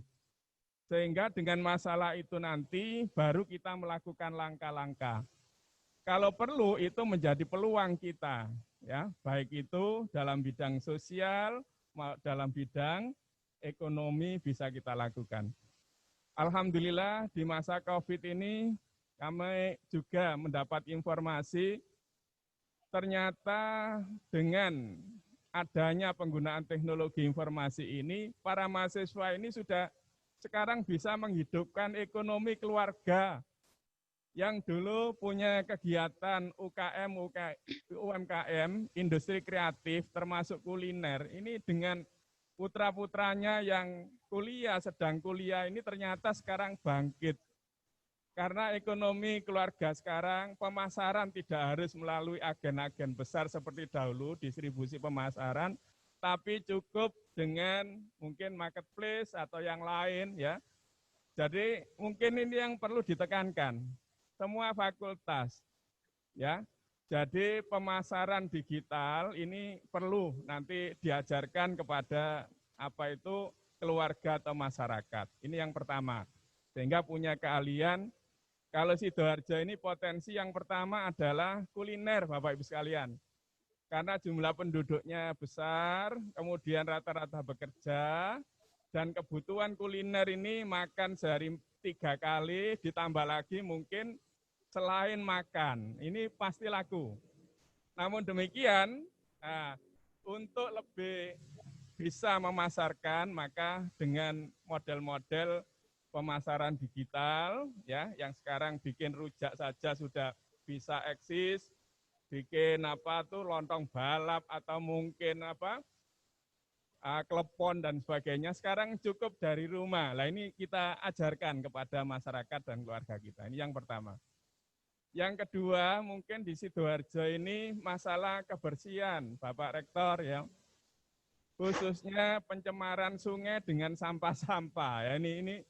Speaker 5: Sehingga dengan masalah itu nanti baru kita melakukan langkah-langkah. Kalau perlu itu menjadi peluang kita, ya, baik itu dalam bidang sosial, dalam bidang ekonomi bisa kita lakukan. Alhamdulillah di masa COVID ini kami juga mendapat informasi ternyata dengan adanya penggunaan teknologi informasi ini, para mahasiswa ini sudah sekarang bisa menghidupkan ekonomi keluarga yang dulu punya kegiatan UKM, UMKM, industri kreatif termasuk kuliner. Ini dengan putra-putranya yang kuliah, sedang kuliah ini ternyata sekarang bangkit. Karena ekonomi keluarga sekarang, pemasaran tidak harus melalui agen-agen besar seperti dahulu, distribusi pemasaran, tapi cukup dengan mungkin marketplace atau yang lain, ya. Jadi mungkin ini yang perlu ditekankan, semua fakultas, ya. Jadi pemasaran digital ini perlu nanti diajarkan kepada keluarga atau masyarakat. Ini yang pertama. Sehingga punya keahlian. Kalau Sidoarjo ini potensi yang pertama adalah kuliner, Bapak Ibu sekalian. karena jumlah penduduknya besar, kemudian rata-rata bekerja, dan kebutuhan kuliner ini makan sehari 3 kali, ditambah lagi mungkin selain makan, ini pasti laku. Namun demikian, untuk lebih bisa memasarkan, maka dengan model-model pemasaran digital, ya, yang sekarang bikin rujak saja sudah bisa eksis, bikin lontong balap atau mungkin klepon dan sebagainya, sekarang cukup dari rumah. Nah ini kita ajarkan kepada masyarakat dan keluarga kita. Ini yang pertama. Yang kedua, mungkin di Sidoarjo ini masalah kebersihan, Bapak Rektor, ya, khususnya pencemaran sungai dengan sampah-sampah. Ya, ini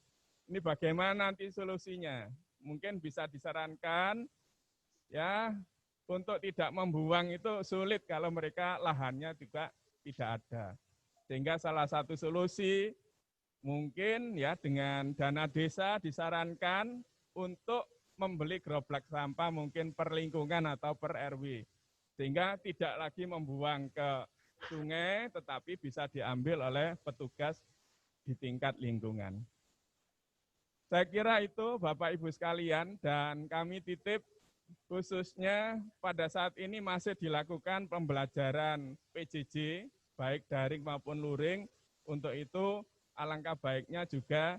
Speaker 5: bagaimana nanti solusinya? Mungkin bisa disarankan, ya, untuk tidak membuang itu sulit kalau mereka lahannya juga tidak ada. Sehingga salah satu solusi mungkin ya dengan dana desa disarankan untuk membeli gerobak sampah mungkin per lingkungan atau per RW. Sehingga tidak lagi membuang ke sungai, tetapi bisa diambil oleh petugas di tingkat lingkungan. Saya kira itu Bapak Ibu sekalian, dan kami titip khususnya pada saat ini masih dilakukan pembelajaran PJJ, baik daring maupun luring. Untuk itu alangkah baiknya juga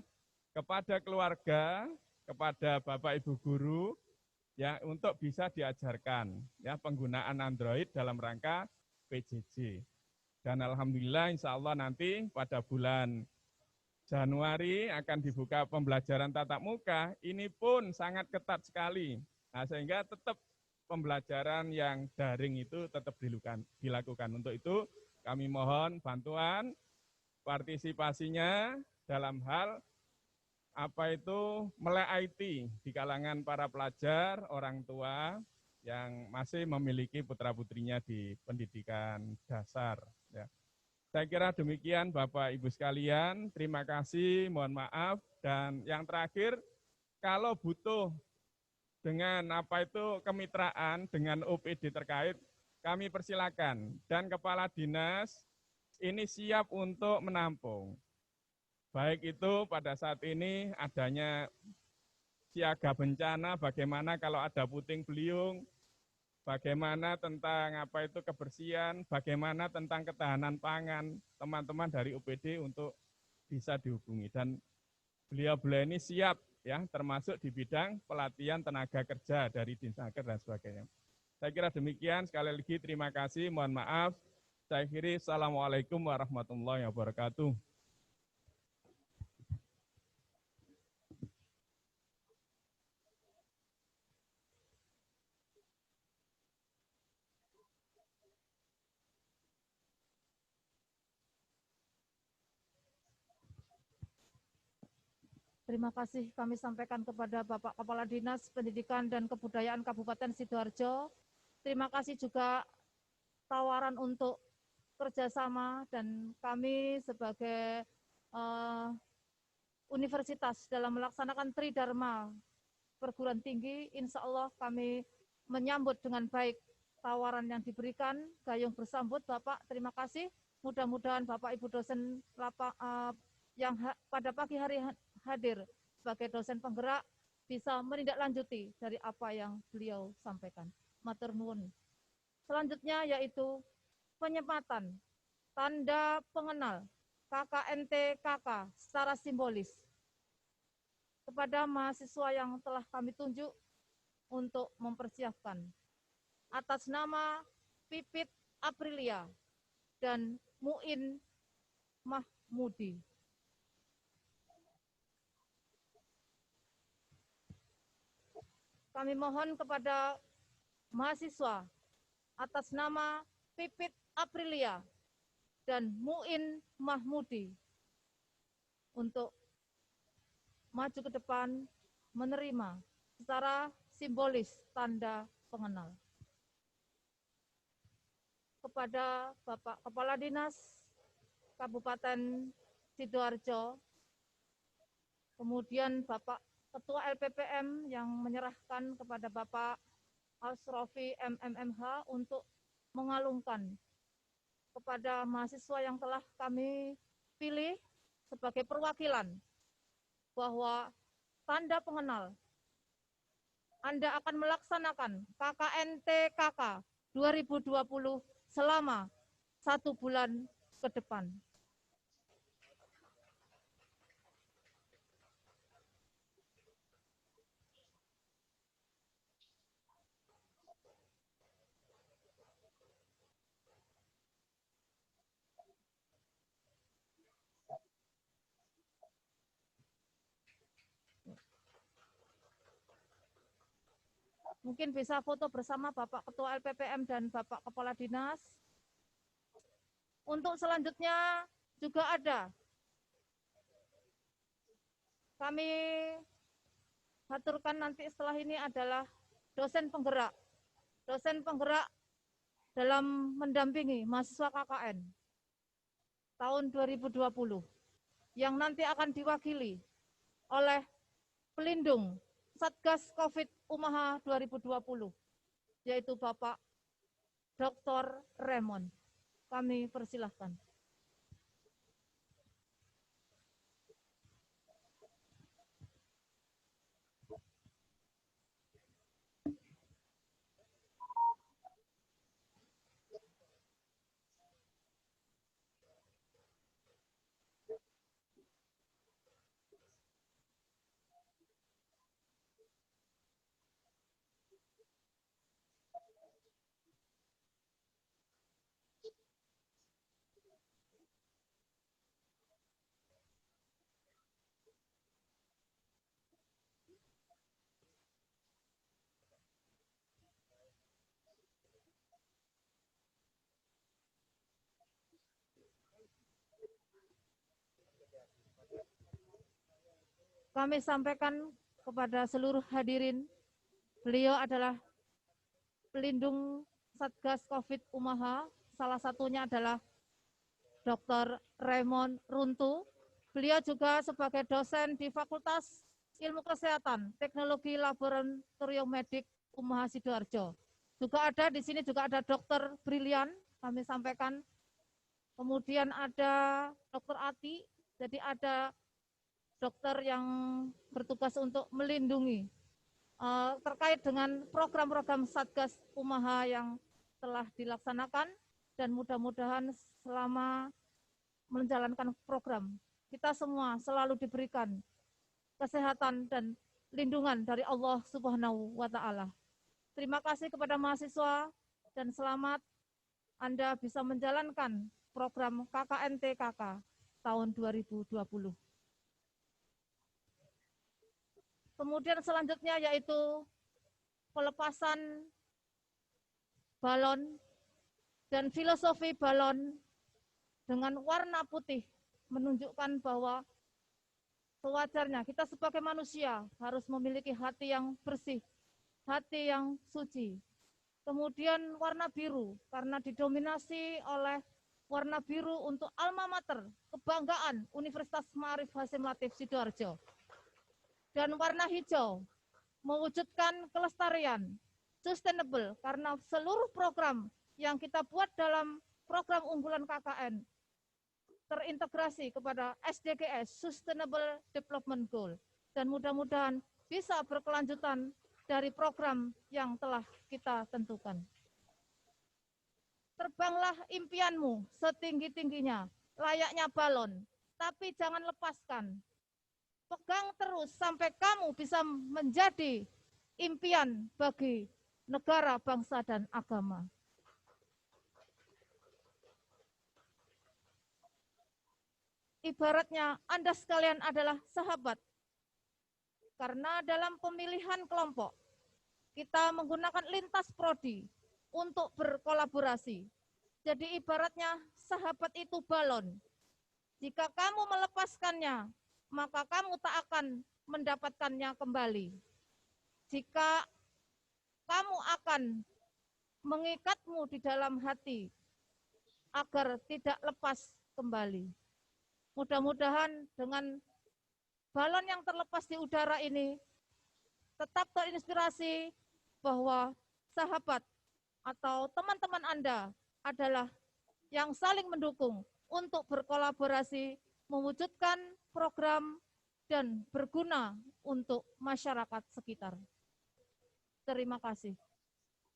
Speaker 5: kepada keluarga, kepada Bapak Ibu guru, ya, untuk bisa diajarkan ya penggunaan Android dalam rangka PJJ. Dan alhamdulillah insya Allah nanti pada bulan Januari akan dibuka pembelajaran tatap muka, ini pun sangat ketat sekali. Nah, sehingga tetap pembelajaran yang daring itu tetap dilakukan. Untuk itu kami mohon bantuan partisipasinya dalam hal melek IT di kalangan para pelajar, orang tua yang masih memiliki putra-putrinya di pendidikan dasar. Ya. Saya kira demikian Bapak Ibu sekalian, terima kasih, mohon maaf. Dan yang terakhir, kalau butuh dengan kemitraan dengan OPD terkait, kami persilakan. Dan Kepala Dinas ini siap untuk menampung. Baik itu pada saat ini adanya siaga bencana, bagaimana kalau ada puting beliung, bagaimana tentang kebersihan, bagaimana tentang ketahanan pangan, teman-teman dari UPD untuk bisa dihubungi. Dan beliau-beliau ini siap ya, termasuk di bidang pelatihan tenaga kerja dari Dinsnaker dan sebagainya. Saya kira demikian, sekali lagi terima kasih, mohon maaf. Saya akhiri, Assalamualaikum warahmatullahi wabarakatuh.
Speaker 1: Terima kasih kami sampaikan kepada Bapak Kepala Dinas Pendidikan dan Kebudayaan Kabupaten Sidoarjo. Terima kasih juga tawaran untuk kerjasama, dan kami sebagai universitas dalam melaksanakan Tridharma perguruan tinggi, insya Allah kami menyambut dengan baik tawaran yang diberikan. Gayung bersambut Bapak, terima kasih. Mudah-mudahan Bapak Ibu dosen yang pada pagi hari hadir sebagai dosen penggerak bisa menindaklanjuti dari apa yang beliau sampaikan. Matur nuwun. Selanjutnya yaitu penyempatan tanda pengenal KKNT-KK secara simbolis kepada mahasiswa yang telah kami tunjuk untuk mempersiapkan atas nama Pipit Aprilia dan Muin Mahmudi. Kami mohon kepada mahasiswa atas nama Pipit Aprilia dan Muin Mahmudi untuk maju ke depan menerima secara simbolis tanda pengenal. Kepada Bapak Kepala Dinas Kabupaten Sidoarjo, kemudian Bapak Ketua LPPM yang menyerahkan kepada Bapak Asrofi MMMH untuk mengalungkan kepada mahasiswa yang telah kami pilih sebagai perwakilan bahwa tanda pengenal Anda akan melaksanakan KKNTKK 2020 selama 1 bulan ke depan. Mungkin bisa foto bersama Bapak Ketua LPPM dan Bapak Kepala Dinas. Untuk selanjutnya juga ada. Kami aturkan nanti setelah ini adalah dosen penggerak. Dosen penggerak dalam mendampingi mahasiswa KKN tahun 2020 yang nanti akan diwakili oleh pelindung Satgas COVID Umaha 2020, yaitu Bapak Dr. Raymond. Kami persilahkan. Kami sampaikan kepada seluruh hadirin, beliau adalah pelindung Satgas COVID Umaha, salah satunya adalah Dr. Raymond Runtu. Beliau juga sebagai dosen di Fakultas Ilmu Kesehatan, Teknologi Laboratorium Medik Umaha Sidoarjo. Juga ada di sini juga ada Dr. Brilian, kami sampaikan. Kemudian ada Dr. Ati, jadi ada dokter yang bertugas untuk melindungi terkait dengan program-program Satgas Umaha yang telah dilaksanakan, dan mudah-mudahan selama menjalankan program kita semua selalu diberikan kesehatan dan lindungan dari Allah Subhanahu wa Ta'ala. Terima kasih kepada mahasiswa dan selamat Anda bisa menjalankan program KKNTKK tahun 2020. Kemudian selanjutnya yaitu pelepasan balon dan filosofi balon dengan warna putih menunjukkan bahwa sewajarnya kita sebagai manusia harus memiliki hati yang bersih, hati yang suci. Kemudian warna biru karena didominasi oleh warna biru untuk alma mater, kebanggaan Universitas Ma'arif Hasyim Latif Sidoarjo. Dan warna hijau mewujudkan kelestarian, sustainable, karena seluruh program yang kita buat dalam program unggulan KKN terintegrasi kepada SDGs, Sustainable Development Goal, dan mudah-mudahan bisa berkelanjutan dari program yang telah kita tentukan. Terbanglah impianmu setinggi-tingginya, layaknya balon, tapi jangan lepaskan. Pegang terus sampai kamu bisa menjadi impian bagi negara, bangsa, dan agama. Ibaratnya Anda sekalian adalah sahabat. Karena dalam pemilihan kelompok, kita menggunakan lintas prodi untuk berkolaborasi. Jadi ibaratnya sahabat itu balon. Jika kamu melepaskannya, maka kamu tak akan mendapatkannya kembali. Jika kamu akan mengikatmu di dalam hati agar tidak lepas kembali. Mudah-mudahan dengan balon yang terlepas di udara ini tetap terinspirasi bahwa sahabat atau teman-teman Anda adalah yang saling mendukung untuk berkolaborasi mewujudkan program dan berguna untuk masyarakat sekitar. Terima kasih.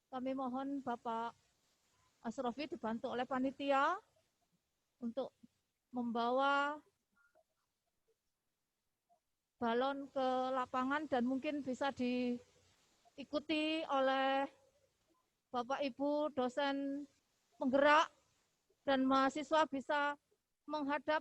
Speaker 1: Kami mohon Bapak Asrofi dibantu oleh panitia untuk membawa balon ke lapangan dan mungkin bisa diikuti oleh Bapak Ibu dosen penggerak dan mahasiswa bisa menghadap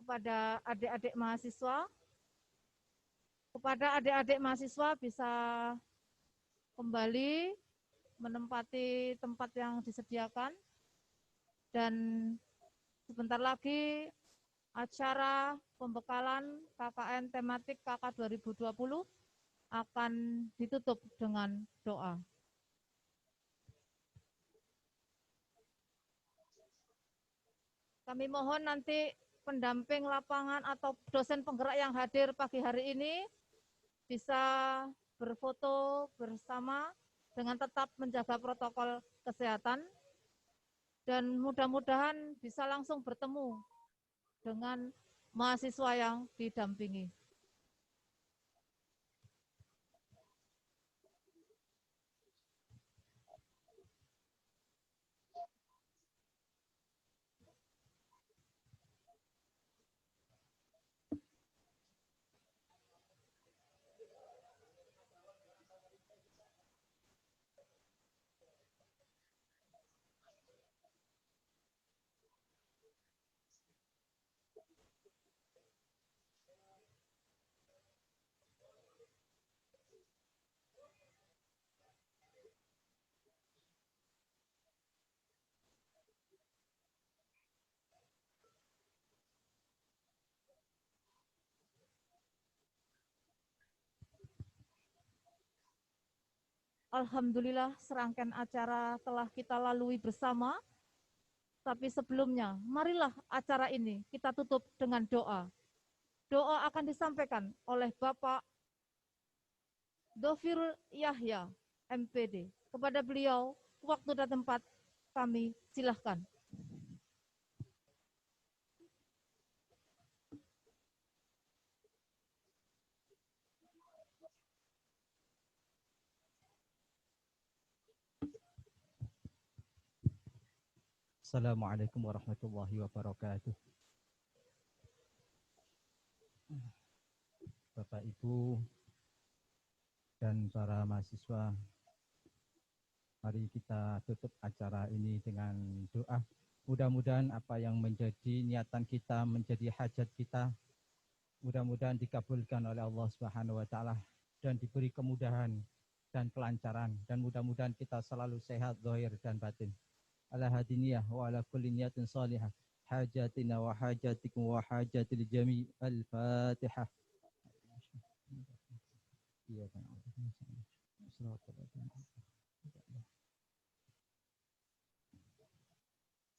Speaker 1: kepada adik-adik mahasiswa. Kepada adik-adik mahasiswa bisa kembali menempati tempat yang disediakan dan sebentar lagi acara pembekalan KKN tematik KK 2020 akan ditutup dengan doa. Kami mohon nanti pendamping lapangan atau dosen penggerak yang hadir pagi hari ini bisa berfoto bersama dengan tetap menjaga protokol kesehatan dan mudah-mudahan bisa langsung bertemu dengan mahasiswa yang didampingi. Alhamdulillah serangkaian acara telah kita lalui bersama. Tapi sebelumnya, marilah acara ini kita tutup dengan doa. Doa akan disampaikan oleh Bapak Dofir Yahya, MPD. Kepada beliau, waktu dan tempat kami silahkan.
Speaker 6: Assalamualaikum warahmatullahi wabarakatuh. Bapak, Ibu, dan para mahasiswa, mari kita tutup acara ini dengan doa. Mudah-mudahan apa yang menjadi niatan kita, menjadi hajat kita, mudah-mudahan dikabulkan oleh Allah Subhanahu wa taala dan diberi kemudahan dan kelancaran, dan mudah-mudahan kita selalu sehat zahir dan batin. Ala hadiniyah wa ala kulli niyatin salihah. Hajatina wa hajatikum wa hajatil jami'. Al-Fatihah.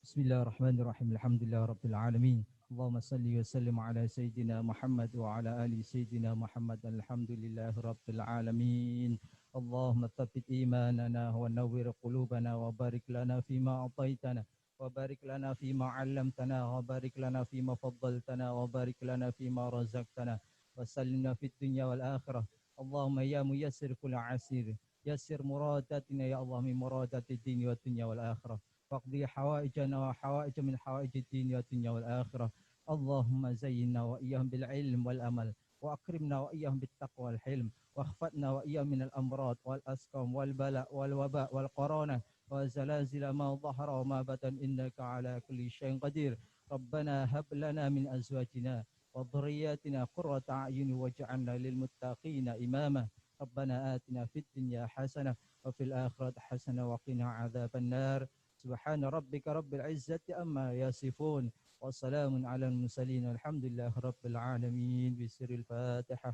Speaker 6: Bismillahirrahmanirrahim. Alhamdulillah rabbil alamin. Allahumma salli wa sallim ala sayyidina Muhammad wa ala ali sayyidina Muhammad. Alhamdulillah rabbil alamin. اللهم ثبت إيماننا ونور قلوبنا وبارك لنا فيما أعطيتنا وبارك لنا فيما علمتنا وبارك لنا فيما فضلتنا وبارك لنا فيما رزقتنا وسلمنا في الدنيا والآخرة. اللهم يا ميسر كل عسير يسر مراداتنا يا الله من مرادات الدين والدنيا والآخرة واقضي حوائجنا وحوائج من حوائج الدين والدنيا والآخرة. اللهم زينا وإياهم بالعلم والأمل وأكرمنا وإياهم بالتقوى والحلم واخفضنا وإياهم من الأمراض والأسقام والبلاء والوباء والقرونة وزلازل ما ظهر وما بطن إنك على كل شيء قدير. ربنا هب لنا من أزواجنا وذرياتنا قرة أعين واجعلنا للمتقين إماما. ربنا آتنا في الدنيا حسنة وفي الآخرة حسنة وقنا عذاب النار. سبحان ربك رب العزة أما يصفون وسلام على المرسلين والحمد لله رب العالمين. بسر الفاتحة.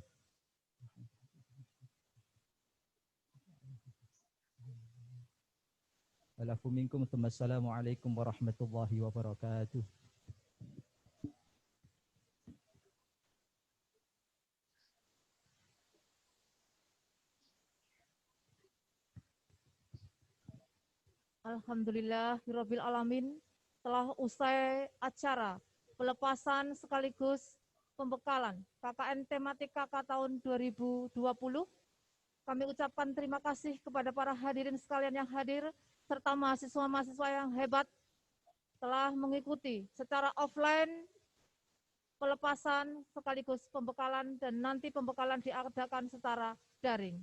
Speaker 6: Alafu minkum. Assalamualaikum warahmatullahi wabarakatuh.
Speaker 1: Alhamdulillahirabbil alamin. Telah usai acara pelepasan sekaligus pembekalan KKN tematik KK tahun 2020. Kami ucapkan terima kasih kepada para hadirin sekalian yang hadir serta mahasiswa-mahasiswa yang hebat telah mengikuti secara offline pelepasan sekaligus pembekalan dan nanti pembekalan diadakan secara daring.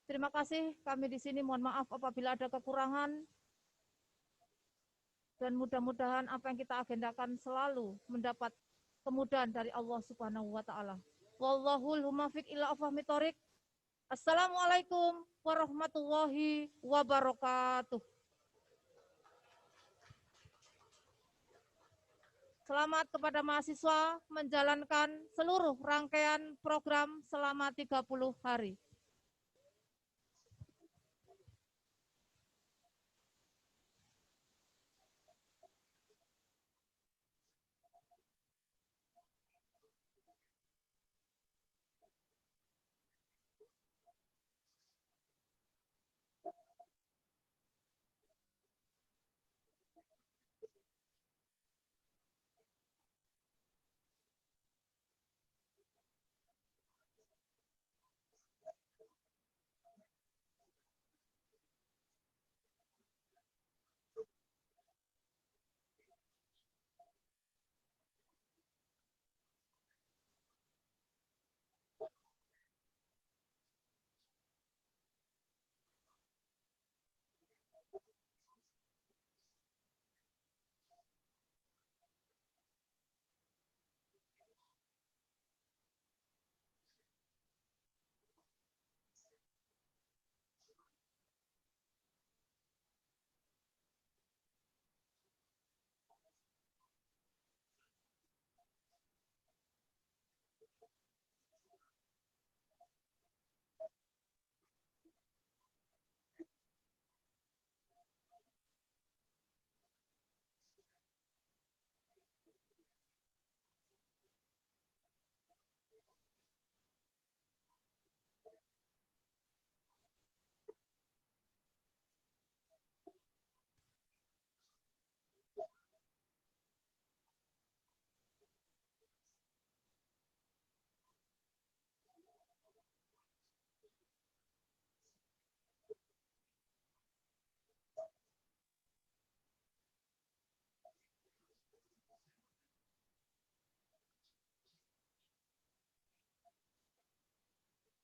Speaker 1: Terima kasih, kami di sini mohon maaf apabila ada kekurangan dan mudah-mudahan apa yang kita agendakan selalu mendapat kemudahan dari Allah Subhanahu wa taala. Wallahul muwaffiq ila aqwamit thoriq. Assalamualaikum warahmatullahi wabarakatuh. Selamat kepada mahasiswa menjalankan seluruh rangkaian program selama 30 hari.